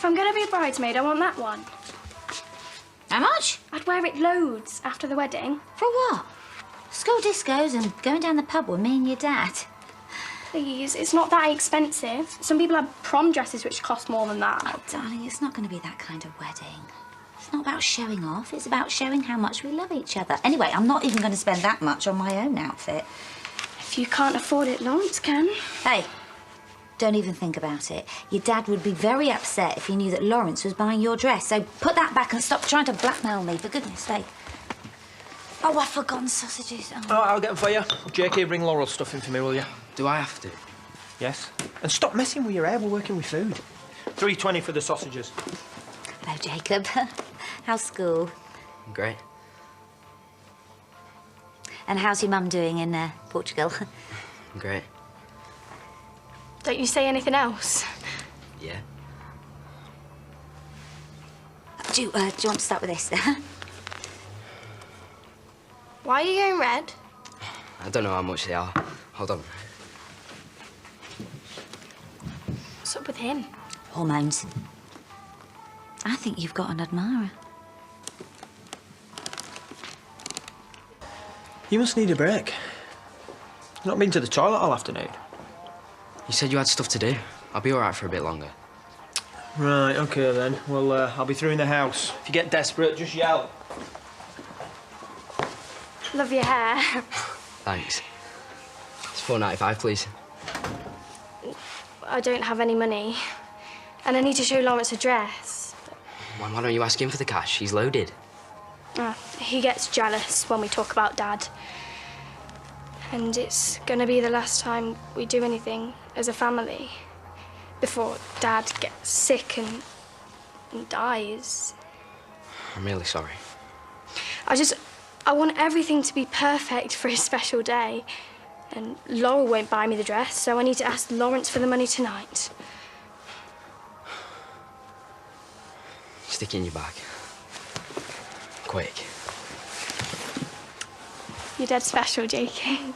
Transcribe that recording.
If I'm going to be a bridesmaid, I want that one. How much? I'd wear it loads after the wedding. For what? School discos and going down the pub with me and your dad. Please, it's not that expensive. Some people have prom dresses which cost more than that. Oh, darling, it's not going to be that kind of wedding. It's not about showing off. It's about showing how much we love each other. Anyway, I'm not even going to spend that much on my own outfit. If you can't afford it, Lawrence can. Hey, don't even think about it. Your dad would be very upset if he knew that Lawrence was buying your dress. So put that back and stop trying to blackmail me, for goodness sake. Oh, I've forgotten sausages. Oh. I'll get them for you. JK, bring Laurel's stuff in for me, will you? Do I have to? Yes. And stop messing with your hair. We're working with food. $3.20 for the sausages. Hello, Jacob. How's school? Great. And how's your mum doing in Portugal? Great. Don't you say anything else? Yeah. Do you want to start with this? Why are you going red? I don't know how much they are. Hold on. What's up with him? Hormones. I think you've got an admirer. You must need a break. You've not been to the toilet all afternoon. You said you had stuff to do. I'll be all right for a bit longer. Right, OK, then. Well, I'll be through in the house. If you get desperate, just yell. Love your hair. Thanks. It's $4.95, please. I don't have any money. And I need to show Lawrence a dress. Why don't you ask him for the cash? He's loaded. He gets jealous when we talk about Dad. And it's gonna be the last time we do anything as a family before Dad gets sick and dies. I'm really sorry. I want everything to be perfect for his special day. And Laurel won't buy me the dress, so I need to ask Lawrence for the money tonight. Stick it in your bag. Quick. You're dead special, JK.